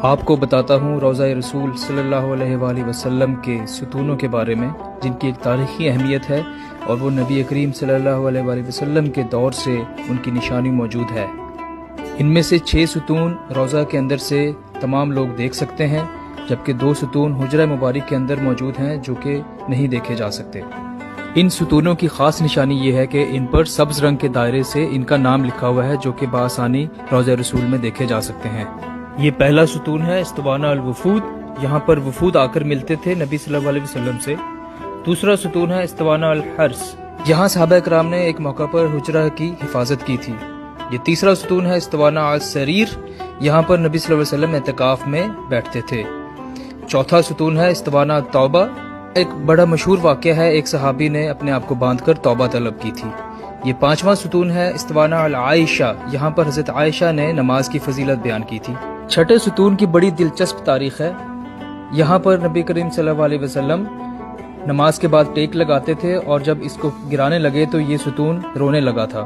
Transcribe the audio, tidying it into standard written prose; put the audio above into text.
آپ کو بتاتا ہوں روضہ رسول صلی اللہ علیہ وآلہ وسلم کے ستونوں کے بارے میں، جن کی ایک تاریخی اہمیت ہے اور وہ نبی کریم صلی اللہ علیہ وآلہ وسلم کے دور سے ان کی نشانی موجود ہے۔ ان میں سے 6 ستون روضہ کے اندر سے تمام لوگ دیکھ سکتے ہیں، جبکہ 2 ستون حجرہ مبارک کے اندر موجود ہیں جو کہ نہیں دیکھے جا سکتے۔ ان ستونوں کی خاص نشانی یہ ہے کہ ان پر سبز رنگ کے دائرے سے ان کا نام لکھا ہوا ہے، جو کہ بآسانی روضہ رسول میں دیکھے جا سکتے ہیں۔ یہ پہلا ستون ہے استوانہ الوفود، یہاں پر وفود آ کر ملتے تھے نبی صلی اللہ علیہ وسلم سے۔ دوسرا ستون ہے استوانہ الحرس، یہاں صحابہ کرام نے ایک موقع پر حجرہ کی حفاظت کی تھی۔ یہ تیسرا ستون ہے استوانہ السریر، یہاں پر نبی صلی اللہ علیہ وسلم اعتکاف میں بیٹھتے تھے۔ چوتھا ستون ہے استوانہ توبہ، ایک بڑا مشہور واقعہ ہے، ایک صحابی نے اپنے آپ کو باندھ کر توبہ طلب کی تھی۔ یہ 5واں ستون ہے استوانہ العائشہ، یہاں پر حضرت عائشہ نے نماز کی فضیلت بیان کی تھی۔ چھٹے ستون کی بڑی دلچسپ تاریخ ہے، یہاں پر نبی کریم صلی اللہ علیہ وسلم نماز کے بعد ٹیک لگاتے تھے، اور جب اس کو گرانے لگے تو یہ ستون رونے لگا تھا۔